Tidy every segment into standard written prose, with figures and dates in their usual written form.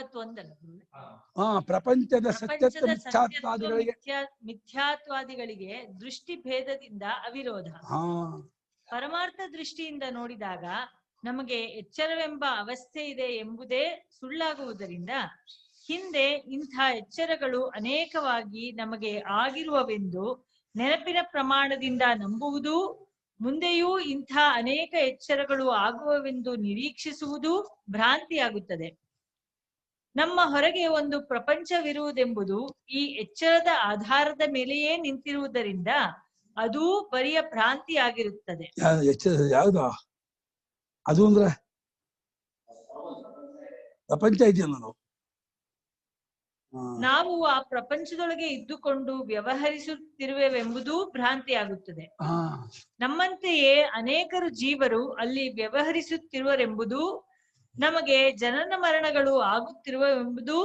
81 ಪ್ರಪಂಚದ ಸತ್ಯತ್ವ ಮಿಥ್ಯಾತ್ವಾದಿಗಳಿಗೆ ದೃಷ್ಟಿ ಭೇದದಿಂದ ಅವಿರೋಧ. ಪರಮಾರ್ಥ ದೃಷ್ಟಿಯಿಂದ ನೋಡಿದಾಗ ನಮಗೆ ಎಚ್ಚರವೆಂಬ ಅವಸ್ಥೆ ಇದೆ ಎಂಬುದೇ ಸುಳ್ಳಾಗುವುದರಿಂದ ಹಿಂದೆ ಇಂಥ ಎಚ್ಚರಗಳು ಅನೇಕವಾಗಿ ನಮಗೆ ಆಗಿರುವವೆಂದು ನೆನಪಿನ ಪ್ರಮಾಣದಿಂದ ನಂಬುವುದು, ಮುಂದೆಯೂ ಇಂಥ ಅನೇಕ ಎಚ್ಚರಗಳು ಆಗುವವೆಂದು ನಿರೀಕ್ಷಿಸುವುದು ಭ್ರಾಂತಿಯಾಗುತ್ತದೆ. ನಮ್ಮ ಹೊರಗೆ ಒಂದು ಪ್ರಪಂಚವಿರುವುದೆಂಬುದು ಈ ಎಚ್ಚರದ ಆಧಾರದ ಮೇಲೆಯೇ ನಿಂತಿರುವುದರಿಂದ ಅದೂ ಬರಿಯ ಭ್ರಾಂತಿಯಾಗಿರುತ್ತದೆ. ಯಾವ್ದು ಅದು ಅಂದ್ರೆ ಪ್ರಪಂಚ ಇದೆಯಲ್ಲ, ನಾವು ಆ ಪ್ರಪಂಚದೊಳಗೆ ಇದ್ದುಕೊಂಡು ವ್ಯವಹರಿಸುತ್ತಿರುವೆವೆಂಬುದೂ ಭ್ರಾಂತಿಯಾಗುತ್ತದೆ. ನಮ್ಮಂತೆಯೇ ಅನೇಕರು ಜೀವರು ಅಲ್ಲಿ ವ್ಯವಹರಿಸುತ್ತಿರುವರೆಂಬುದು, ನಮಗೆ ಜನನ ಮರಣಗಳು ಆಗುತ್ತಿರುವೆಂಬುದು,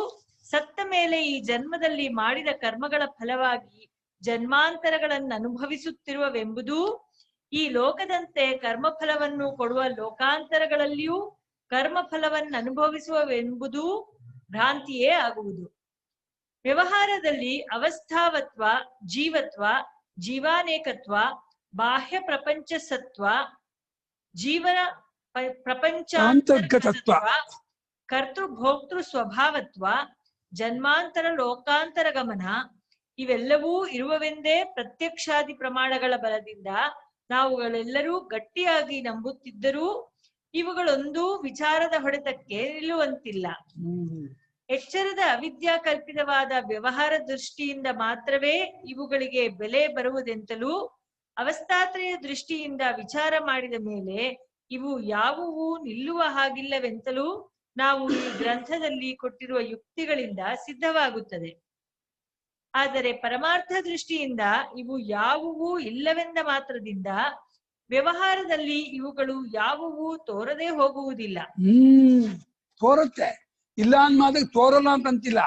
ಸತ್ತ ಮೇಲೆ ಈ ಜನ್ಮದಲ್ಲಿ ಮಾಡಿದ ಕರ್ಮಗಳ ಫಲವಾಗಿ ಜನ್ಮಾಂತರಗಳನ್ನು ಅನುಭವಿಸುತ್ತಿರುವವೆಂಬುದು, ಈ ಲೋಕದಂತೆ ಕರ್ಮಫಲವನ್ನು ಕೊಡುವ ಲೋಕಾಂತರಗಳಲ್ಲಿಯೂ ಕರ್ಮಫಲವನ್ನು ಅನುಭವಿಸುವವೆಂಬುದು ಭ್ರಾಂತಿಯೇ ಆಗುವುದು. ವ್ಯವಹಾರದಲ್ಲಿ ಅವಸ್ಥಾವತ್ವ, ಜೀವತ್ವ, ಜೀವಾನೇಕತ್ವ, ಬಾಹ್ಯ ಪ್ರಪಂಚ ಸತ್ವ, ಜೀವನ ಪ್ರಪಂಚಾಂತರ್ಗತತ್ವ, ಕರ್ತೃಭೋಕ್ತೃ ಸ್ವಭಾವತ್ವ, ಜನ್ಮಾಂತರ ಲೋಕಾಂತರ ಗಮನ ಇವೆಲ್ಲವೂ ಇರುವವೆಂದೇ ಪ್ರತ್ಯಕ್ಷಾದಿ ಪ್ರಮಾಣಗಳ ಬಲದಿಂದ ನಾವುಗಳೆಲ್ಲರೂ ಗಟ್ಟಿಯಾಗಿ ನಂಬುತ್ತಿದ್ದರೂ ಇವುಗಳೊಂದು ವಿಚಾರದ ಹೊಡೆತಕ್ಕೆ ನಿಲ್ಲುವಂತಿಲ್ಲ. ಎಚ್ಚರದ ಅವಿದ್ಯಾ ಕಲ್ಪಿತವಾದ ವ್ಯವಹಾರ ದೃಷ್ಟಿಯಿಂದ ಮಾತ್ರವೇ ಇವುಗಳಿಗೆ ಬೆಲೆ ಬರುವುದೆಂತಲೂ, ಅವಸ್ಥಾತ್ರಯ ದೃಷ್ಟಿಯಿಂದ ವಿಚಾರ ಮಾಡಿದ ಮೇಲೆ ಇವು ಯಾವುವು ನಿಲ್ಲುವ ಹಾಗಿಲ್ಲವೆಂತಲೂ ನಾವು ಈ ಗ್ರಂಥದಲ್ಲಿ ಕೊಟ್ಟಿರುವ ಯುಕ್ತಿಗಳಿಂದ ಸಿದ್ಧವಾಗುತ್ತದೆ. ಆದರೆ ಪರಮಾರ್ಥ ದೃಷ್ಟಿಯಿಂದ ಇವು ಯಾವುವು ಇಲ್ಲವೆಂದ ಮಾತ್ರದಿಂದ ವ್ಯವಹಾರದಲ್ಲಿ ಇವುಗಳು ಯಾವುವು ತೋರದೆ ಹೋಗುವುದಿಲ್ಲ. ತೋರುತ್ತೆ, ಇಲ್ಲ ಅನ್ಮಾದ ತೋರಲ್ಲ ಅಂತಂತಿಲ್ಲ.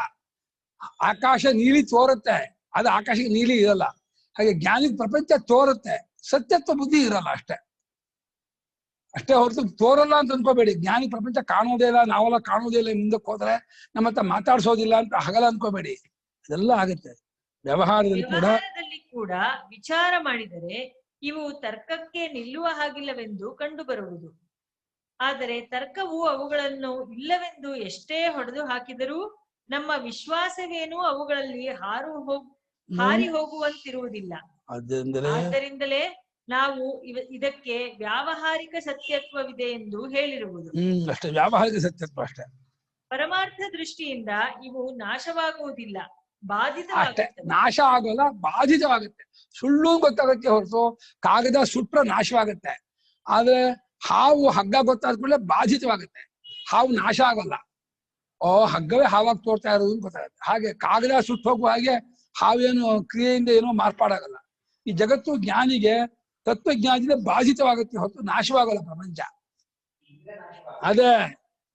ಆಕಾಶ ನೀಲಿ ತೋರುತ್ತೆ, ಅದು ಆಕಾಶಕ್ಕೆ ನೀಲಿ ಇರಲ್ಲ. ಹಾಗೆ ಜ್ಞಾನಿಕ ಪ್ರಪಂಚ ತೋರುತ್ತೆ, ಸತ್ಯತ್ವ ಬುದ್ಧಿ ಇರಲ್ಲ ಅಷ್ಟೇ ಹೊರತು ತೋರಲ್ಲ ಅಂತ ಅನ್ಕೋಬೇಡಿ. ಜ್ಞಾನಿಕ ಪ್ರಪಂಚ ಕಾಣೋದೇ ಇಲ್ಲ, ನಾವೆಲ್ಲ ಕಾಣೋದೇ ಇಲ್ಲ, ಮುಂದಕ್ಕೆ ಹೋದ್ರೆ ನಮ್ಮ ಹತ್ರ ಮಾತಾಡ್ಸೋದಿಲ್ಲ ಅಂತ ಹಗಲ ಅನ್ಕೋಬೇಡಿ. ಇದೆಲ್ಲ ಆಗುತ್ತೆ ವ್ಯವಹಾರದಲ್ಲಿ ಕೂಡ ವಿಚಾರ ಮಾಡಿದರೆ ಇವು ತರ್ಕಕ್ಕೆ ನಿಲ್ಲುವ ಹಾಗಿಲ್ಲವೆಂದು ಕಂಡು ಬರುವುದು. ಆದರೆ ತರ್ಕವು ಅವುಗಳನ್ನು ಇಲ್ಲವೆಂದು ಎಷ್ಟೇ ಹೊಡೆದು ಹಾಕಿದರೂ ನಮ್ಮ ವಿಶ್ವಾಸವೇನೂ ಅವುಗಳಲ್ಲಿ ಹಾರಿ ಹೋಗುವಂತಿರುವುದಿಲ್ಲ. ಆದ್ದರಿಂದಲೇ ನಾವು ಇದಕ್ಕೆ ವ್ಯಾವಹಾರಿಕ ಸತ್ಯತ್ವವಿದೆ ಎಂದು ಹೇಳಿರುವುದು. ಅಷ್ಟೇ, ವ್ಯಾವಹಾರಿಕ ಸತ್ಯತ್ವ ಅಷ್ಟೇ. ಪರಮಾರ್ಥ ದೃಷ್ಟಿಯಿಂದ ಇವು ನಾಶವಾಗುವುದಿಲ್ಲ, ನಾಶ ಆಗೋಲ್ಲ, ಬಾಧಿತವಾಗುತ್ತೆ. ಸುಳ್ಳು ಗೊತ್ತಾಗತ್ತೆ ಹೊರತು ಕಾಗದ ಸುಟ್ರ ನಾಶವಾಗತ್ತೆ. ಆದ್ರೆ ಹಾವು ಹಗ್ಗ ಗೊತ್ತಾದ್ಮೇಲೆ ಬಾಧಿತವಾಗುತ್ತೆ, ಹಾವು ನಾಶ ಆಗೋಲ್ಲ. ಹಗ್ಗವೇ ಹಾವಾಗಿ ತೋರ್ತಾ ಇರೋದು ಗೊತ್ತಾಗುತ್ತೆ. ಹಾಗೆ ಕಾಗದ ಸುಟ್ಟು ಹೋಗುವ ಹಾಗೆ ಹಾವೇನು ಕ್ರಿಯೆಯಿಂದ ಏನೋ ಮಾರ್ಪಾಡಾಗಲ್ಲ. ಈ ಜಗತ್ತು ಜ್ಞಾನಿಗೆ ತತ್ವಜ್ಞಾನಿಗೆ ಬಾಧಿತವಾಗುತ್ತೆ ಹೊರತು ನಾಶವಾಗಲ್ಲ ಪ್ರಪಂಚ. ಅದೇ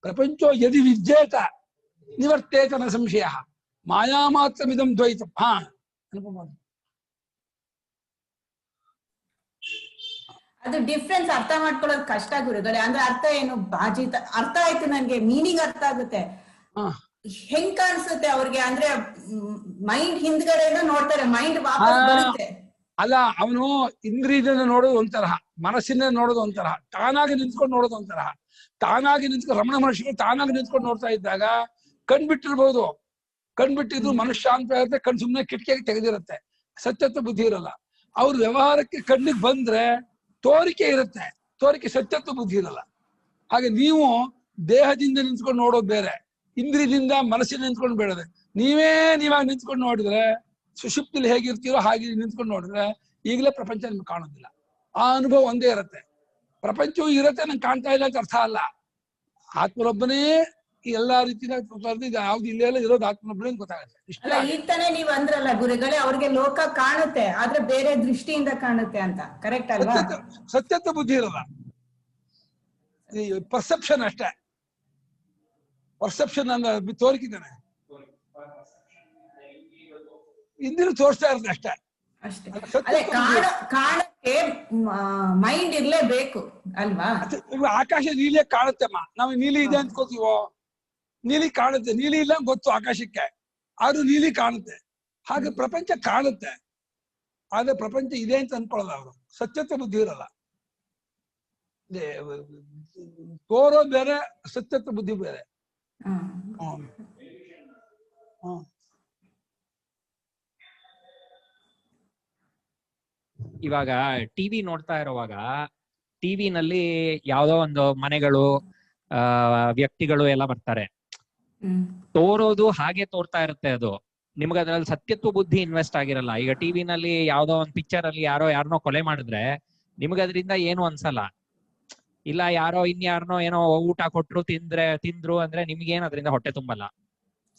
ಪ್ರಪಂಚೋ ಯದಿ ವಿದ್ಯೇತ ನಿವರ್ತೇತನ ಸಂಶಯ ಮಾಯಾ ಮಾತ್ರ ಮಿದಂ ದ್ವೈತ. ಅದು ಡಿಫ್ರೆನ್ಸ್ ಅರ್ಥ ಮಾಡ್ಕೊಳ್ಳೋದು ಕಷ್ಟ ಗುರುಗಳೇ. ಅಂದ್ರೆ ಅರ್ಥ ಏನು ಬಾಜಿತ ಅರ್ಥ ಆಯ್ತು, ನನ್ಗೆ ಮೀನಿಂಗ್ ಅರ್ಥ ಆಗುತ್ತೆ. ಹೆಂಗ್ ಕಾಣಿಸುತ್ತೆ ಅವ್ರಿಗೆ ಅಂದ್ರೆ ಮೈಂಡ್ ಹಿಂದ್ಗಡೆನ ನೋಡ್ತಾರೆ, ಮೈಂಡ್ ವಾಪಸ್ ಬರುತ್ತೆ. ಅಲ್ಲ, ಅವನು ಇಂದ್ರಿಯದಿಂದ ನೋಡೋದು ಒಂತರಹ, ಮನಸ್ಸಿನ ನೋಡೋದು ಒಂತರಹ, ತಾನಾಗಿ ನಿಂತ್ಕೊಂಡು ನೋಡೋದು ಒಂತರಹ. ತಾನಾಗಿ ನಿಂತ್ಕೊಂಡು ರಮಣ ಮಹರ್ಷಿಗಳು ತಾನಾಗಿ ನಿಂತ್ಕೊಂಡು ನೋಡ್ತಾ ಇದ್ದಾಗ ಕಣ್ಬಿಟ್ಟಿರ್ಬೋದು, ಕಣ್ಬಿಟ್ಟಿದ್ರು ಮನುಷ್ಯ ಅಂತ ಇರುತ್ತೆ, ಕಣ್ ಸುಮ್ಮನೆ ಕಿಟಕಿಯಾಗಿ ತೆಗೆದಿರುತ್ತೆ, ಸತ್ಯತ್ವ ಬುದ್ಧಿ ಇರಲ್ಲ. ಅವ್ರ ವ್ಯವಹಾರಕ್ಕೆ ಕಣ್ಣಿಗೆ ಬಂದ್ರೆ ತೋರಿಕೆ ಇರುತ್ತೆ, ತೋರಿಕೆ ಸತ್ಯತ್ವ ಬುದ್ಧಿ ಇರಲ್ಲ. ಹಾಗೆ ನೀವು ದೇಹದಿಂದ ನಿಂತ್ಕೊಂಡು ನೋಡೋದು ಬೇರೆ, ಇಂದ್ರಿಯದಿಂದ ಮನಸ್ಸಿನ ನಿಂತ್ಕೊಂಡು ಬೇಡದೆ. ನೀವಾಗಿ ನಿಂತ್ಕೊಂಡು ನೋಡಿದ್ರೆ ಸುಷುಪ್ತಿಲಿ ಹೇಗಿರ್ತೀರೋ ಹಾಗೆ ನಿಂತ್ಕೊಂಡು ನೋಡಿದ್ರೆ ಈಗಲೇ ಪ್ರಪಂಚ ನಿಮ್ಗೆ ಕಾಣೋದಿಲ್ಲ. ಆ ಅನುಭವ ಒಂದೇ ಇರುತ್ತೆ. ಪ್ರಪಂಚವೂ ಇರುತ್ತೆ, ನಂಗೆ ಕಾಣ್ತಾ ಇಲ್ಲ ಅಂತ ಅರ್ಥ ಅಲ್ಲ. ಆತ್ಮನೊಬ್ಬನೇ ಎಲ್ಲಾ ರೀತಿಯ ಯಾವ್ದು ಇಲ್ಲ ಎಲ್ಲ ಇರೋದು ಆತ್ಮನೊಬ್ಬನೇ ಗೊತ್ತಾಗುತ್ತೆ. ಈಗ ತಾನೇ ನೀವ್ ಅಂದ್ರಲ್ಲ ಗುರುಗಳೇ, ಅವ್ರಿಗೆ ಲೋಕ ಕಾಣುತ್ತೆ ಆದ್ರೆ ಬೇರೆ ದೃಷ್ಟಿಯಿಂದ ಕಾಣುತ್ತೆ ಅಂತ, ಕರೆಕ್ಟ್ ಅಲ್ವಾ? ಸತ್ಯತ್ವ ಬುದ್ಧಿ ಇರಲ್ಲ, ಪರ್ಸೆಪ್ಷನ್ ಅಷ್ಟೇ. ಪರ್ಸೆಪ್ಷನ್ ಅಂದ್ರೆ ತೋರಿಕಿದ್ದಾನೆ, ಇಂದಿನ ತೋರಿಸ್ತಾ ಇರುತ್ತೆ ಅಷ್ಟೇ. ಕಾಣಕ್ಕೆ ಮೈಂಡ್ ಇರ್ಲೇಬೇಕು ಅಲ್ವಾ? ಆಕಾಶ ನೀಲಿಯಾಗಿ ಕಾಣುತ್ತಮ್ಮ, ನಾವು ನೀಲಿ ಇದೆ ಅಂದ್ಕೋತೀವೋ? ನೀಲಿ ಕಾಣುತ್ತೆ, ನೀಲಿ ಇಲ್ಲ ಗೊತ್ತು ಆಕಾಶಕ್ಕೆ, ಆದ್ರೂ ನೀಲಿ ಕಾಣುತ್ತೆ. ಹಾಗೆ ಪ್ರಪಂಚ ಕಾಣುತ್ತೆ, ಆದ್ರೆ ಪ್ರಪಂಚ ಇದೆ ಅಂತ ಅನ್ಕೊಳ್ಳಲ್ಲ ಅವರು. ಸತ್ಯತ್ವ ಬುದ್ಧಿ ಇರಲ್ಲ. ತೋರೋದು ಬೇರೆ, ಸತ್ಯತ್ವ ಬುದ್ಧಿ ಬೇರೆ. ಇವಾಗ ಟಿವಿ ನೋಡ್ತಾ ಇರುವಾಗ ಟಿವಿನಲ್ಲಿ ಯಾವ್ದೋ ಒಂದು ಮನೆಗಳು ವ್ಯಕ್ತಿಗಳು ಎಲ್ಲ ಬರ್ತಾರೆ, ತೋರೋದು ಹಾಗೆ ತೋರ್ತಾ ಇರುತ್ತೆ. ಅದು ನಿಮ್ಗೆ ಅದ್ರಲ್ಲಿ ಸತ್ಯತ್ವ ಬುದ್ಧಿ ಇನ್ವೆಸ್ಟ್ ಆಗಿರಲ್ಲ. ಈಗ ಟಿವಿನಲ್ಲಿ ಯಾವ್ದೋ ಒಂದ್ ಪಿಕ್ಚರ್ ಅಲ್ಲಿ ಯಾರನ್ನೋ ಕೊಲೆ ಮಾಡಿದ್ರೆ ನಿಮ್ಗೆ ಅದರಿಂದ ಏನು ಅನ್ಸಲ್ಲ. ಇಲ್ಲ ಯಾರೋ ಇನ್ಯಾರನೋ ಏನೋ ಊಟ ಕೊಟ್ರು ತಿಂದ್ರು ಅಂದ್ರೆ ನಿಮ್ಗೇನ್ ಅದರಿಂದ ಹೊಟ್ಟೆ ತುಂಬಲ್ಲ.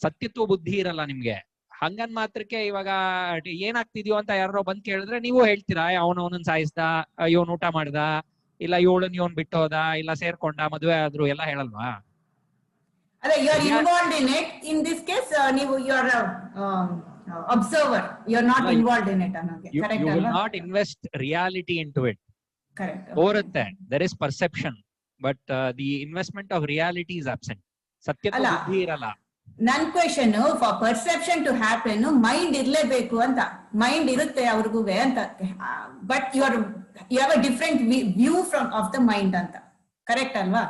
ಸತ್ಯತ್ವ ಬುದ್ಧಿ ಇರಲ್ಲ ನಿಮ್ಗೆ. ಹಂಗನ್ ಮಾತ್ರಕ್ಕೆ ಇವಾಗ ಏನಾಗ್ತಿದ್ಯೋ ಅಂತ ಯಾರೋ ಬಂದ್ ಕೇಳಿದ್ರೆ ನೀವು ಹೇಳ್ತೀರಾ ಅವನವನನ್ ಸಾಯಿಸ್ದ, ಇವನ್ ಊಟ ಮಾಡ್ದ, ಇಲ್ಲ ಇವಳನ್ ಇವನ್ ಬಿಟ್ಟೋದ, ಇಲ್ಲ ಸೇರ್ಕೊಂಡ, ಮದುವೆ ಆದ್ರು ಎಲ್ಲ ಹೇಳಲ್ವಾ? ಅದೇ you are involved in it. In this case ನೀವು you are observer, you are not involved in it ಅನ್ನೋಗೆ. ಕರೆಕ್ಟ್ ಯು ಅಲ್ವಾ? Will not invest reality into it. Correct. ತೋರುತ್ತೆ, there is perception, but the investment of reality is absent. ಸತ್ಯತ್ವ ಬುದ್ಧಿ ಇರಲ್ಲ. ನನ್ question, for perception to happen mind ಇರ್ಲೇಬೇಕು ಅಂತ. Mind ಇರುತ್ತೆ ಅವ್ರಿಗೂ ಅಂತ, but you have a different view from of the mind ಅಂತ. ಕರೆಕ್ಟ್ ಅಲ್ವಾ?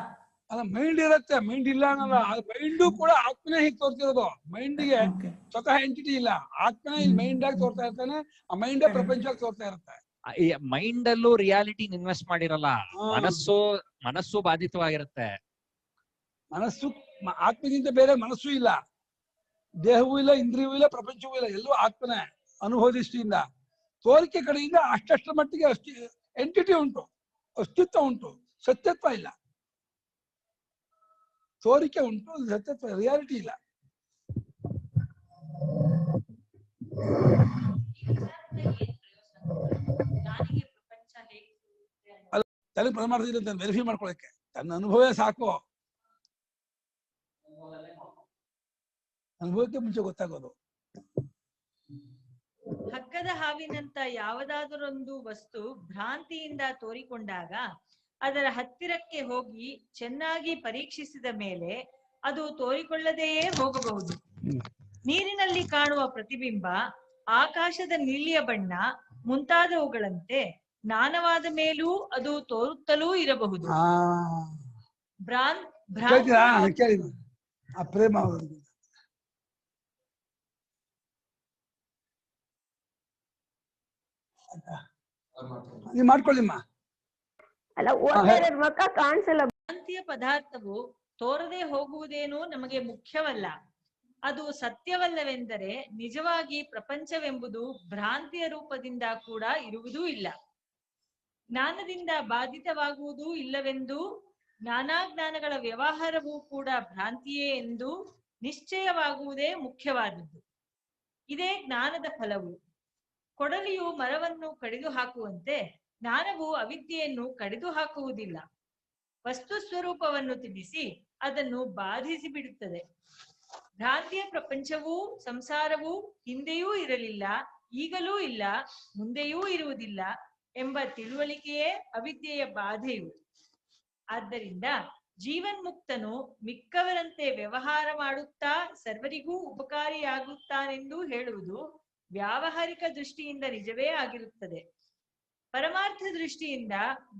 ಅಲ್ಲ, ಮೈಂಡ್ ಇರುತ್ತೆ, ಮೈಂಡ್ ಇಲ್ಲ ಅನ್ನಲ್ಲ. ಮೈಂಡು ಕೂಡ ಆತ್ಮನೇ ಹೀಗೆ ತೋರ್ತಿರೋದು. ಮೈಂಡ್ಗೆ ಸ್ವತಃ ಎಂಟಿಟಿ ಇಲ್ಲ, ಆತ್ಮನೇ ಇಲ್ಲಿ ಮೈಂಡ್ ಆಗಿ ತೋರ್ತಾ ಇರ್ತಾನೆ. ಆ ಮೈಂಡ್ ಪ್ರಪಂಚವಾಗಿ ತೋರ್ತಾ ಇರುತ್ತೆ. ಮೈಂಡ್ ಅಲ್ಲೂ ರಿಯಾಲಿಟಿ ಇನ್ವೆಸ್ಟ್ ಮಾಡಿರಲ್ಲ. ಮನಸ್ಸು ಬಾಧಿತವಾಗಿರುತ್ತೆ. ಮನಸ್ಸು ಆತ್ಮಗಿಂತ ಬೇರೆ ಮನಸ್ಸು ಇಲ್ಲ, ದೇಹವೂ ಇಲ್ಲ, ಇಂದ್ರಿಯವೂ ಇಲ್ಲ, ಪ್ರಪಂಚವೂ ಇಲ್ಲ. ಎಲ್ಲವೂ ಆತ್ಮನೇ ಅನುಭವ ದೃಷ್ಟಿಯಿಂದ. ತೋರಿಕೆ ಕಡೆಯಿಂದ ಅಷ್ಟರ ಮಟ್ಟಿಗೆ ಎಂಟಿಟಿ ಉಂಟು, ಅಸ್ತಿತ್ವ ಉಂಟು, ಸತ್ಯತ್ವ ಇಲ್ಲ. ತೋರಿಕೆ ಉಂಟು, ಸತ್ಯತ್ವ, ರಿಯಾಲಿಟಿ ಇಲ್ಲ. ತಲೆ ಪ್ರಮಾಣ ಇರುತ್ತೆ ವೆರಿಫೈ ಮಾಡ್ಕೊಳಕ್ಕೆ. ತನ್ನ ಅನುಭವೇ ಸಾಕು, ಅನುಭವಕ್ಕೆ ಮುಂಚೆ ಗೊತ್ತಾಗೋದು. ಹಗ್ಗದ ಹಾವಿನಂತ ಯಾವುದಾದರೊಂದು ವಸ್ತು ಭ್ರಾಂತಿಯಿಂದ ತೋರಿಕೊಂಡಾಗ ಅದರ ಹತ್ತಿರಕ್ಕೆ ಹೋಗಿ ಚೆನ್ನಾಗಿ ಪರೀಕ್ಷಿಸಿದ ಮೇಲೆ ಅದು ತೋರಿಕೊಳ್ಳದೆಯೇ ಹೋಗಬಹುದು. ನೀರಿನಲ್ಲಿ ಕಾಣುವ ಪ್ರತಿಬಿಂಬ, ಆಕಾಶದ ನೀಲಿಯ ಬಣ್ಣ ಮುಂತಾದವುಗಳಂತೆ ಜ್ಞಾನವಾದ ಮೇಲೂ ಅದು ತೋರುತ್ತಲೂ ಇರಬಹುದು. ಪ್ರೇಮ ನೀವು ಮಾಡ್ಕೊಳ್ಳಿಮ್ಮ. ಭ್ರಾಂತಿಯ ಪದಾರ್ಥವು ತೋರದೆ ಹೋಗುವುದೇನೂ ನಮಗೆ ಮುಖ್ಯವಲ್ಲ. ಅದು ಸತ್ಯವಲ್ಲವೆಂದರೆ ನಿಜವಾಗಿ ಪ್ರಪಂಚವೆಂಬುದು ಭ್ರಾಂತಿಯ ರೂಪದಿಂದ ಕೂಡ ಇರುವುದೂ ಇಲ್ಲ. ಜ್ಞಾನದಿಂದ ಬಾಧಿತವಾಗುವುದೂ ಇಲ್ಲವೆಂದು, ಜ್ಞಾನಾಜ್ಞಾನಗಳ ವ್ಯವಹಾರವೂ ಕೂಡ ಭ್ರಾಂತಿಯೇ ಎಂದು ನಿಶ್ಚಯವಾಗುವುದೇ ಮುಖ್ಯವಾದದ್ದು. ಇದೇ ಜ್ಞಾನದ ಫಲವು. ಕೊಡಲಿಯು ಮರವನ್ನು ಕಡಿದು ಹಾಕುವಂತೆ ಜ್ಞಾನವು ಅವಿದ್ಯೆಯನ್ನು ಕಡಿದು ಹಾಕುವುದಿಲ್ಲ. ವಸ್ತು ಸ್ವರೂಪವನ್ನು ತಿಳಿಸಿ ಅದನ್ನು ಬಾಧಿಸಿ ಬಿಡುತ್ತದೆ. ಭ್ರಾಂತಿಯ ಪ್ರಪಂಚವೂ ಸಂಸಾರವೂ ಹಿಂದೆಯೂ ಇರಲಿಲ್ಲ, ಈಗಲೂ ಇಲ್ಲ, ಮುಂದೆಯೂ ಇರುವುದಿಲ್ಲ ಎಂಬ ತಿಳುವಳಿಕೆಯೇ ಅವಿದ್ಯೆಯ ಬಾಧೆಯು. ಆದ್ದರಿಂದ ಜೀವನ್ಮುಕ್ತನು ಮಿಕ್ಕವರಂತೆ ವ್ಯವಹಾರ ಮಾಡುತ್ತಾ ಸರ್ವರಿಗೂ ಉಪಕಾರಿಯಾಗುತ್ತಾನೆಂದು ಹೇಳುವುದು ವ್ಯಾವಹಾರಿಕ ದೃಷ್ಟಿಯಿಂದ ನಿಜವೇ ಆಗಿರುತ್ತದೆ. ಪರಮಾರ್ಥ ದೃಷ್ಟಿಯಿಂದ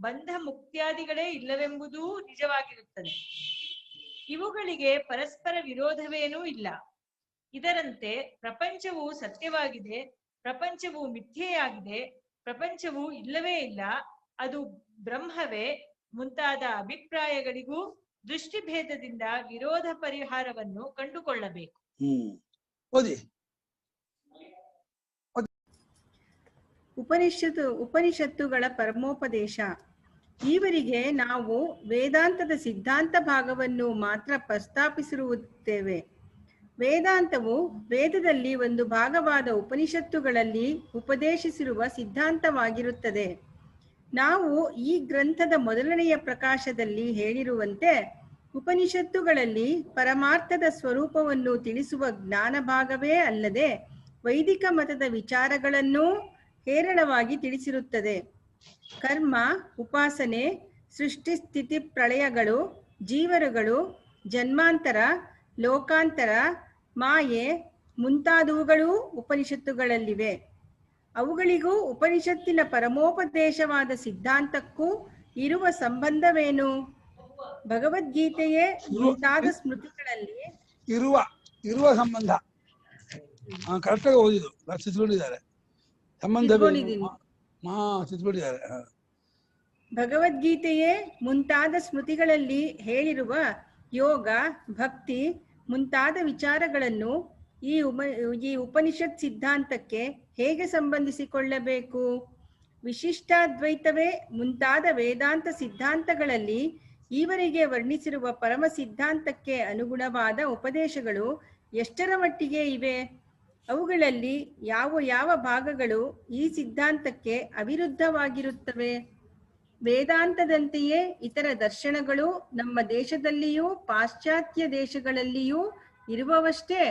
ಬಂಧ ಮುಕ್ತ್ಯಾದಿಗಳೇ ಇಲ್ಲವೆಂಬುದೂ ನಿಜವಾಗಿರುತ್ತದೆ. ಇವುಗಳಿಗೆ ಪರಸ್ಪರ ವಿರೋಧವೇನೂ ಇಲ್ಲ. ಇದರಂತೆ ಪ್ರಪಂಚವು ಸತ್ಯವಾಗಿದೆ, ಪ್ರಪಂಚವು ಮಿಥ್ಯೆಯಾಗಿದೆ, ಪ್ರಪಂಚವು ಇಲ್ಲವೇ ಇಲ್ಲ, ಅದು ಬ್ರಹ್ಮವೇ ಮುಂತಾದ ಅಭಿಪ್ರಾಯಗಳಿಗೂ ದೃಷ್ಟಿಭೇದದಿಂದ ವಿರೋಧ ಪರಿಹಾರವನ್ನು ಕಂಡುಕೊಳ್ಳಬೇಕು. ಉಪನಿಷತ್ತುಗಳ ಪರಮೋಪದೇಶ. ಈವರೆಗೆ ನಾವು ವೇದಾಂತದ ಸಿದ್ಧಾಂತ ಭಾಗವನ್ನು ಮಾತ್ರ ಪ್ರಸ್ತಾಪಿಸಿರುತ್ತೇವೆ. ವೇದಾಂತವು ವೇದದಲ್ಲಿ ಒಂದು ಭಾಗವಾದ ಉಪನಿಷತ್ತುಗಳಲ್ಲಿ ಉಪದೇಶಿಸಿರುವ ಸಿದ್ಧಾಂತವಾಗಿರುತ್ತದೆ. ನಾವು ಈ ಗ್ರಂಥದ ಮೊದಲನೆಯ ಪ್ರಕಾಶದಲ್ಲಿ ಹೇಳಿರುವಂತೆ ಉಪನಿಷತ್ತುಗಳಲ್ಲಿ ಪರಮಾರ್ಥದ ಸ್ವರೂಪವನ್ನು ತಿಳಿಸುವ ಜ್ಞಾನ ಭಾಗವೇ ಅಲ್ಲದೆ ವೈದಿಕ ಮತದ ವಿಚಾರಗಳನ್ನೂ ಹೇರಳವಾಗಿ ತಿಳಿಸಿರುತ್ತದೆ. ಕರ್ಮ, ಉಪಾಸನೆ, ಸೃಷ್ಟಿ ಸ್ಥಿತಿ ಪ್ರಳಯಗಳು, ಜೀವರುಗಳು, ಜನ್ಮಾಂತರ, ಲೋಕಾಂತರ, ಮಾಯೆ ಮುಂತಾದವುಗಳೂ ಉಪನಿಷತ್ತುಗಳಲ್ಲಿವೆ. ಅವುಗಳಿಗೂ ಉಪನಿಷತ್ತಿನ ಪರಮೋಪದೇಶವಾದ ಸಿದ್ಧಾಂತಕ್ಕೂ ಇರುವ ಸಂಬಂಧವೇನು? ಭಗವದ್ಗೀತೆಯೇ ಮುಂತಾದ ಸ್ಮೃತಿಗಳಲ್ಲಿ ಇರುವ ಸಂಬಂಧ ಕರೆಕ್ಟಾಗಿ ಓದಿದ್ದು ಚಿತ್ಕೊಂಡಿದ್ದಾರೆ. ಚಿತ್ಕೊಂಡಿದ್ದಾರೆ. ಭಗವದ್ಗೀತೆಯೇ ಮುಂತಾದ ಸ್ಮೃತಿಗಳಲ್ಲಿ ಹೇಳಿರುವ ಯೋಗ, ಭಕ್ತಿ ಮುಂತಾದ ವಿಚಾರಗಳನ್ನು ಈ ಉಪನಿಷತ್ ಸಿದ್ಧಾಂತಕ್ಕೆ ಹೇಗೆ ಸಂಬಂಧಿಸಿಕೊಳ್ಳಬೇಕು? ವಿಶಿಷ್ಟಾದ್ವೈತವೇ ಮುಂತಾದ ವೇದಾಂತ ಸಿದ್ಧಾಂತಗಳಲ್ಲಿ ಈವರೆಗೆ ವರ್ಣಿಸಿರುವ ಪರಮ ಸಿದ್ಧಾಂತಕ್ಕೆ ಅನುಗುಣವಾದ ಉಪದೇಶಗಳು ಎಷ್ಟರ ಮಟ್ಟಿಗೆ ಇವೆ? ಅವುಗಳಲ್ಲಿ ಯಾವ ಯಾವ ಭಾಗಗಳು ಈ ಸಿದ್ಧಾಂತಕ್ಕೆ ಅವಿರುದ್ಧವಾಗಿರುತ್ತವೆ? ವೇದಾಂತದಂತೆಯೇ ಇತರ ದರ್ಶನಗಳು ನಮ್ಮ ದೇಶದಲ್ಲಿಯೂ ಪಾಶ್ಚಾತ್ಯ ದೇಶಗಳಲ್ಲಿಯೂ ಇರುವವಷ್ಟೇ?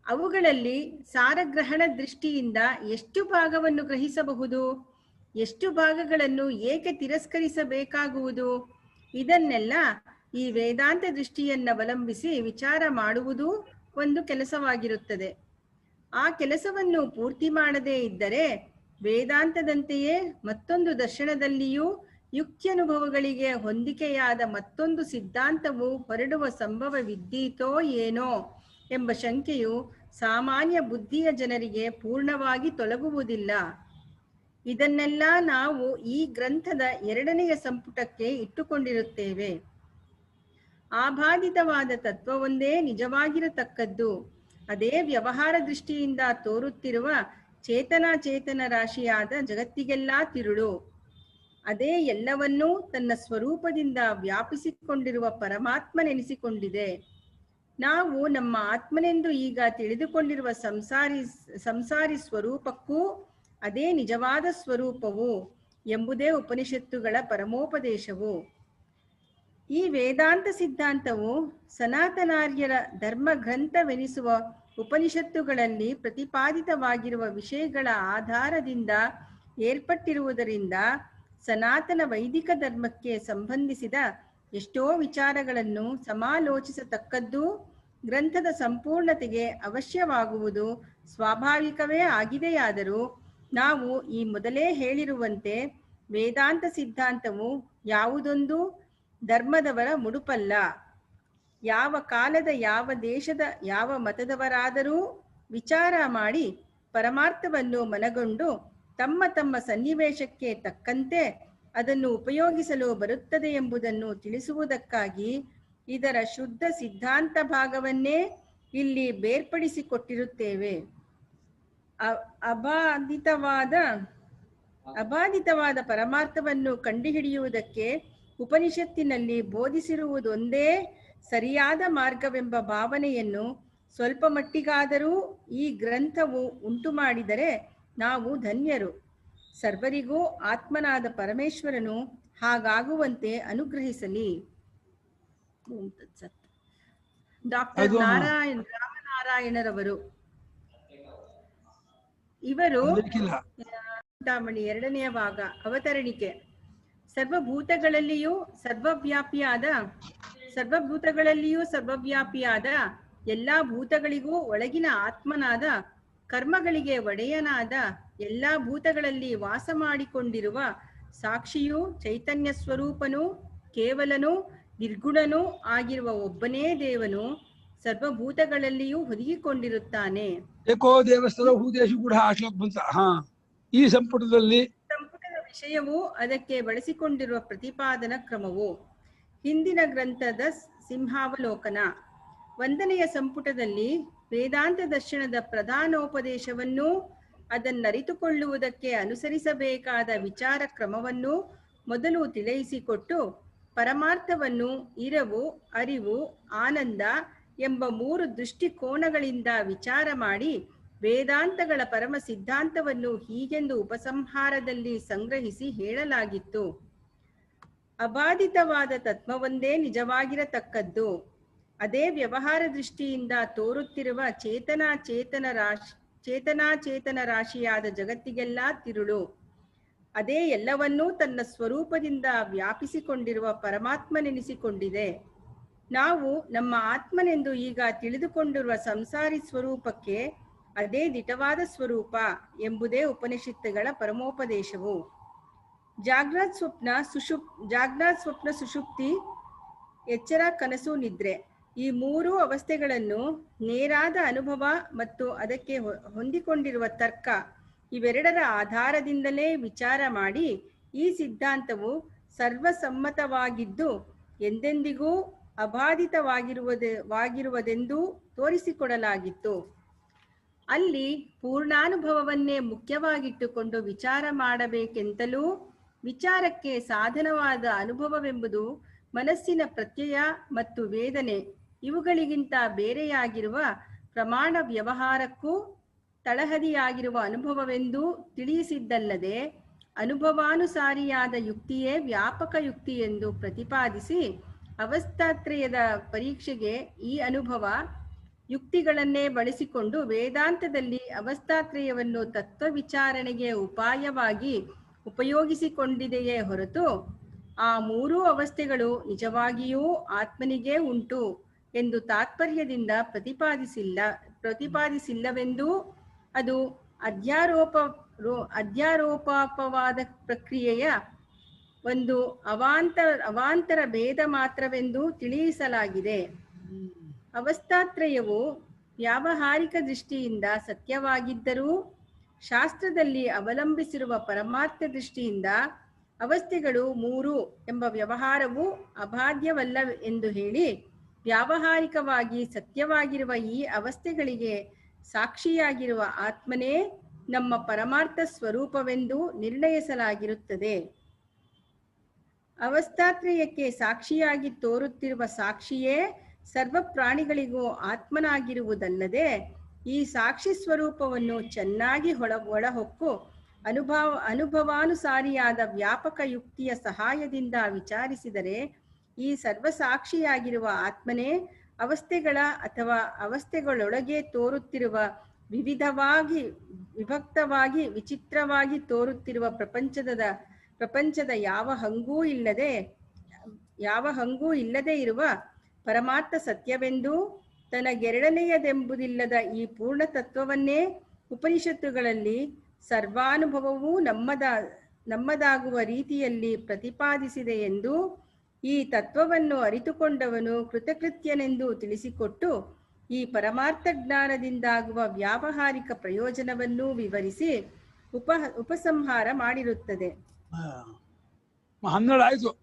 ಅವುಗಳಲ್ಲಿ ಸಾರಗ್ರಹಣ ದೃಷ್ಟಿಯಿಂದ ಎಷ್ಟು ಭಾಗವನ್ನು ಗ್ರಹಿಸಬಹುದು? ಎಷ್ಟು ಭಾಗಗಳನ್ನು ಏಕೆ ತಿರಸ್ಕರಿಸಬೇಕಾಗುವುದು? ಇದನ್ನೆಲ್ಲ ಈ ವೇದಾಂತ ದೃಷ್ಟಿಯನ್ನವಲಂಬಿಸಿ ವಿಚಾರ ಮಾಡುವುದು ಒಂದು ಕೆಲಸವಾಗಿರುತ್ತದೆ. ಆ ಕೆಲಸವನ್ನು ಪೂರ್ತಿ ಮಾಡದೇ ಇದ್ದರೆ ವೇದಾಂತದಂತೆಯೇ ಮತ್ತೊಂದು ದರ್ಶನದಲ್ಲಿಯೂ ಯುಕ್ತ್ಯನುಭವಗಳಿಗೆ ಹೊಂದಿಕೆಯಾದ ಮತ್ತೊಂದು ಸಿದ್ಧಾಂತವು ಹೊರಡುವ ಸಂಭವವಿದ್ದೀತೋ ಏನೋ ಎಂಬ ಶಂಕೆಯು ಸಾಮಾನ್ಯ ಬುದ್ಧಿಯ ಜನರಿಗೆ ಪೂರ್ಣವಾಗಿ ತೊಲಗುವುದಿಲ್ಲ. ಇದನ್ನೆಲ್ಲ ನಾವು ಈ ಗ್ರಂಥದ 2ನೆಯ ಸಂಪುಟಕ್ಕೆ ಇಟ್ಟುಕೊಂಡಿರುತ್ತೇವೆ. ಆಭಾದಿತವಾದ ತತ್ವವೊಂದೇ ನಿಜವಾಗಿರತಕ್ಕದ್ದು. ಅದೇ ವ್ಯವಹಾರ ದೃಷ್ಟಿಯಿಂದ ತೋರುತ್ತಿರುವ ಚೇತನ ರಾಶಿಯಾದ ಜಗತ್ತಿಗೆಲ್ಲ ತಿರುಳು. ಅದೇ ಎಲ್ಲವನ್ನೂ ತನ್ನ ಸ್ವರೂಪದಿಂದ ವ್ಯಾಪಿಸಿಕೊಂಡಿರುವ ಪರಮಾತ್ಮನೆನಿಸಿಕೊಂಡಿದೆ. ನಾವು ನಮ್ಮ ಆತ್ಮನೆಂದು ಈಗ ತಿಳಿದುಕೊಂಡಿರುವ ಸಂಸಾರಿ ಸ್ವರೂಪಕ್ಕೂ ಅದೇ ನಿಜವಾದ ಸ್ವರೂಪವು ಎಂಬುದೇ ಉಪನಿಷತ್ತುಗಳ ಪರಮೋಪದೇಶವು. ಈ ವೇದಾಂತ ಸಿದ್ಧಾಂತವು ಸನಾತನಾರ್ಯರ ಧರ್ಮ ಗ್ರಂಥವೆನಿಸುವ ಉಪನಿಷತ್ತುಗಳಲ್ಲಿ ಪ್ರತಿಪಾದಿತವಾಗಿರುವ ವಿಷಯಗಳ ಆಧಾರದಿಂದ ಏರ್ಪಟ್ಟಿರುವುದರಿಂದ ಸನಾತನ ವೈದಿಕ ಧರ್ಮಕ್ಕೆ ಸಂಬಂಧಿಸಿದ ಎಷ್ಟೋ ವಿಚಾರಗಳನ್ನು ಸಮಾಲೋಚಿಸತಕ್ಕದ್ದು ಗ್ರಂಥದ ಸಂಪೂರ್ಣತೆಗೆ ಅವಶ್ಯವಾಗುವುದು ಸ್ವಾಭಾವಿಕವೇ ಆಗಿದೆಯಾದರೂ ನಾವು ಈ ಮೊದಲೇ ಹೇಳಿರುವಂತೆ ವೇದಾಂತ ಸಿದ್ಧಾಂತವು ಯಾವುದೊಂದು ಧರ್ಮದವರ ಮುಡುಪಲ್ಲ. ಯಾವ ಕಾಲದ, ಯಾವ ದೇಶದ, ಯಾವ ಮತದವರಾದರೂ ವಿಚಾರ ಮಾಡಿ ಪರಮಾರ್ಥವನ್ನು ಮನಗೊಂಡು ತಮ್ಮ ತಮ್ಮ ಸನ್ನಿವೇಶಕ್ಕೆ ತಕ್ಕಂತೆ ಅದನ್ನು ಉಪಯೋಗಿಸಲು ಬರುತ್ತದೆ ಎಂಬುದನ್ನು ತಿಳಿಸುವುದಕ್ಕಾಗಿ ಇದರ ಶುದ್ಧ ಸಿದ್ಧಾಂತ ಭಾಗವನ್ನೇ ಇಲ್ಲಿ ಬೇರ್ಪಡಿಸಿಕೊಟ್ಟಿರುತ್ತೇವೆ. ಅಬಾಧಿತವಾದ ಪರಮಾರ್ಥವನ್ನು ಕಂಡುಹಿಡಿಯುವುದಕ್ಕೆ ಉಪನಿಷತ್ತಿನಲ್ಲಿ ಬೋಧಿಸಿರುವುದೊಂದೇ ಸರಿಯಾದ ಮಾರ್ಗವೆಂಬ ಭಾವನೆಯನ್ನು ಸ್ವಲ್ಪ ಮಟ್ಟಿಗಾದರೂ ಈ ಗ್ರಂಥವು ಉಂಟು ಮಾಡಿದರೆ ನಾವು ಧನ್ಯರು. ಸರ್ವರಿಗೂ ಆತ್ಮನಾದ ಪರಮೇಶ್ವರನು ಹಾಗಾಗುವಂತೆ ಅನುಗ್ರಹಿಸಲಿ. ಡಾಕ್ಟರ್ ರಾಮನಾರಾಯಣರವರು. ಇವರು ಚಿಂತಾಮಣಿ 2ನೆಯ ಭಾಗ ಅವತರಣಿಕೆ. ಸರ್ವಭೂತಗಳಲ್ಲಿಯೂ ಸರ್ವವ್ಯಾಪಿಯಾದ ಎಲ್ಲಾ ಭೂತಗಳಿಗೂ ಒಳಗಿನ ಆತ್ಮನಾದ, ಕರ್ಮಗಳಿಗೆ ಒಡೆಯನಾದ, ಎಲ್ಲಾ ಭೂತಗಳಲ್ಲಿ ವಾಸ ಮಾಡಿಕೊಂಡಿರುವ ಸಾಕ್ಷಿಯೂ ಚೈತನ್ಯ ಸ್ವರೂಪನೂ ಕೇವಲನೂ ನಿರ್ಗುಣನೂ ಆಗಿರುವ ಒಬ್ಬನೇ ದೇವನು ಸರ್ವಭೂತಗಳಲ್ಲಿಯೂ ಹುದುಗಿಕೊಂಡಿರುತ್ತಾನೆ. ಏಕೋ ದೇವಸ್ಥಾನ ಹೂದೇಶು ಕೂಡ ಈ ಸಂಪುಟದ ವಿಷಯವು ಅದಕ್ಕೆ ಬಳಸಿಕೊಂಡಿರುವ ಪ್ರತಿಪಾದನಾ ಕ್ರಮವು ಹಿಂದಿನ ಗ್ರಂಥದ ಸಿಂಹಾವಲೋಕನ. 1ನೆಯ ಸಂಪುಟದಲ್ಲಿ ವೇದಾಂತ ದರ್ಶನದ ಪ್ರಧಾನೋಪದೇಶವನ್ನು, ಅದನ್ನರಿತುಕೊಳ್ಳುವುದಕ್ಕೆ ಅನುಸರಿಸಬೇಕಾದ ವಿಚಾರ ಕ್ರಮವನ್ನು ಮೊದಲು ತಿಳಿಸಿಕೊಟ್ಟು ಪರಮಾರ್ಥವನ್ನು ಇರವು, ಅರಿವು, ಆನಂದ ಎಂಬ 3 ದೃಷ್ಟಿಕೋನಗಳಿಂದ ವಿಚಾರ ಮಾಡಿ ವೇದಾಂತಗಳ ಪರಮ ಸಿದ್ಧಾಂತವನ್ನು ಹೀಗೆಂದು ಉಪಸಂಹಾರದಲ್ಲಿ ಸಂಗ್ರಹಿಸಿ ಹೇಳಲಾಗಿತ್ತು. ಅಬಾಧಿತವಾದ ತತ್ವವೊಂದೇ ನಿಜವಾಗಿರತಕ್ಕದ್ದು. ಅದೇ ವ್ಯವಹಾರ ದೃಷ್ಟಿಯಿಂದ ತೋರುತ್ತಿರುವ ಚೇತನ ರಾಶಿಯಾದ ಜಗತ್ತಿಗೆಲ್ಲ ತಿರುಳು. ಅದೇ ಎಲ್ಲವನ್ನೂ ತನ್ನ ಸ್ವರೂಪದಿಂದ ವ್ಯಾಪಿಸಿಕೊಂಡಿರುವ ಪರಮಾತ್ಮನೆನಿಸಿಕೊಂಡಿದೆ. ನಾವು ನಮ್ಮ ಆತ್ಮನೆಂದು ಈಗ ತಿಳಿದುಕೊಂಡಿರುವ ಸಂಸಾರಿ ಸ್ವರೂಪಕ್ಕೆ ಅದೇ ದಿಟವಾದ ಸ್ವರೂಪ ಎಂಬುದೇ ಉಪನಿಷತ್ತುಗಳ ಪರಮೋಪದೇಶವು. ಜಾಗ್ರತ್ ಸ್ವಪ್ನ ಸುಷುಪ್ತಿ, ಎಚ್ಚರ, ಕನಸು, ನಿದ್ರೆ ಈ ಮೂರೂ ಅವಸ್ಥೆಗಳನ್ನು ನೇರಾದ ಅನುಭವ ಮತ್ತು ಅದಕ್ಕೆ ಹೊಂದಿಕೊಂಡಿರುವ ತರ್ಕ ಇವೆರಡರ ಆಧಾರದಿಂದಲೇ ವಿಚಾರ ಮಾಡಿ ಈ ಸಿದ್ಧಾಂತವು ಸರ್ವಸಮ್ಮತವಾಗಿದ್ದು ಎಂದೆಂದಿಗೂ ಅಬಾಧಿತವಾಗಿರುವುದೆಂದು ತೋರಿಸಿಕೊಡಲಾಗಿತ್ತು. ಅಲ್ಲಿ ಪೂರ್ಣಾನುಭವವನ್ನೇ ಮುಖ್ಯವಾಗಿಟ್ಟುಕೊಂಡು ವಿಚಾರ ಮಾಡಬೇಕೆಂತಲೂ ವಿಚಾರಕ್ಕೆ ಸಾಧನವಾದ ಅನುಭವವೆಂಬುದು ಮನಸ್ಸಿನ ಪ್ರತ್ಯಯ ಮತ್ತು ವೇದನೆ ಇವುಗಳಿಗಿಂತ ಬೇರೆಯಾಗಿರುವ ಪ್ರಮಾಣ ವ್ಯವಹಾರಕ್ಕೂ ತಳಹದಿಯಾಗಿರುವ ಅನುಭವವೆಂದು ತಿಳಿಸಿದ್ದಲ್ಲದೆ ಅನುಭವಾನುಸಾರಿಯಾದ ಯುಕ್ತಿಯೇ ವ್ಯಾಪಕ ಯುಕ್ತಿ ಎಂದು ಪ್ರತಿಪಾದಿಸಿ ಅವಸ್ಥಾತ್ರಯದ ಪರೀಕ್ಷೆಗೆ ಈ ಅನುಭವ ಯುಕ್ತಿಗಳನ್ನೇ ಬಳಸಿಕೊಂಡು ವೇದಾಂತದಲ್ಲಿ ಅವಸ್ಥಾತ್ರಯವನ್ನು ತತ್ವ ವಿಚಾರಣೆಗೆ ಉಪಾಯವಾಗಿ ಉಪಯೋಗಿಸಿಕೊಂಡಿದೆಯೇ ಹೊರತು ಆ ಮೂರೂ ಅವಸ್ಥೆಗಳು ನಿಜವಾಗಿಯೂ ಆತ್ಮನಿಗೆ ಉಂಟು ಎಂದು ತಾತ್ಪರ್ಯದಿಂದ ಪ್ರತಿಪಾದಿಸಿಲ್ಲವೆಂದೂ ಅದು ಅಧ್ಯಾರೋಪವಾದ ಪ್ರಕ್ರಿಯೆಯ ಒಂದು ಅವಾಂತರ ಭೇದ ಮಾತ್ರವೆಂದು ತಿಳಿಸಲಾಗಿದೆ. ಅವಸ್ಥಾತ್ರಯವು ವ್ಯಾವಹಾರಿಕ ದೃಷ್ಟಿಯಿಂದ ಸತ್ಯವಾಗಿದ್ದರೂ ಶಾಸ್ತ್ರದಲ್ಲಿ ಅವಲಂಬಿಸಿರುವ ಪರಮಾರ್ಥ ದೃಷ್ಟಿಯಿಂದ ಅವಸ್ಥೆಗಳು ಮೂರು ಎಂಬ ವ್ಯವಹಾರವು ಅಬಾಧ್ಯವಲ್ಲ ಎಂದು ಹೇಳಿ ವ್ಯಾವಹಾರಿಕವಾಗಿ ಸತ್ಯವಾಗಿರುವ ಈ ಅವಸ್ಥೆಗಳಿಗೆ ಸಾಕ್ಷಿಯಾಗಿರುವ ಆತ್ಮನೇ ನಮ್ಮ ಪರಮಾರ್ಥ ಸ್ವರೂಪವೆಂದು ನಿರ್ಣಯಿಸಲಾಗಿರುತ್ತದೆ. ಅವಸ್ಥಾತ್ರಯಕ್ಕೆ ಸಾಕ್ಷಿಯಾಗಿ ತೋರುತ್ತಿರುವ ಸಾಕ್ಷಿಯೇ ಸರ್ವ ಪ್ರಾಣಿಗಳಿಗೂ ಆತ್ಮನಾಗಿರುವುದಲ್ಲದೆ ಈ ಸಾಕ್ಷಿ ಸ್ವರೂಪವನ್ನು ಚೆನ್ನಾಗಿ ಒಳಹೊಕ್ಕು ಅನುಭವಾನುಸಾರಿಯಾದ ವ್ಯಾಪಕ ಯುಕ್ತಿಯ ಸಹಾಯದಿಂದ ವಿಚಾರಿಸಿದರೆ ಈ ಸರ್ವಸಾಕ್ಷಿಯಾಗಿರುವ ಆತ್ಮನೇ ಅವಸ್ಥೆಗಳ ಅಥವಾ ಅವಸ್ಥೆಗಳೊಳಗೆ ತೋರುತ್ತಿರುವ ವಿಭಕ್ತವಾಗಿ ವಿಚಿತ್ರವಾಗಿ ತೋರುತ್ತಿರುವ ಪ್ರಪಂಚದ ಯಾವ ಹಂಗೂ ಇಲ್ಲದೆ ಇರುವ ಪರಮಾರ್ಥ ಸತ್ಯವೆಂದು ತನಗೆರಡನೆಯದೆಂಬುದಿಲ್ಲದ ಈ ಪೂರ್ಣ ತತ್ವವನ್ನೇ ಉಪನಿಷತ್ತುಗಳಲ್ಲಿ ಸರ್ವಾನುಭವವೂ ನಮ್ಮದಾಗುವ ರೀತಿಯಲ್ಲಿ ಪ್ರತಿಪಾದಿಸಿದೆ ಎಂದು ಈ ತತ್ವವನ್ನು ಅರಿತುಕೊಂಡವನು ಕೃತಕೃತ್ಯನೆಂದು ತಿಳಿಸಿಕೊಟ್ಟು ಈ ಪರಮಾರ್ಥ ಜ್ಞಾನದಿಂದಾಗುವ ವ್ಯಾವಹಾರಿಕ ಪ್ರಯೋಜನವನ್ನು ವಿವರಿಸಿ ಉಪಸಂಹಾರ ಮಾಡಿರುತ್ತದೆ. 12 ಆಯ್ತು.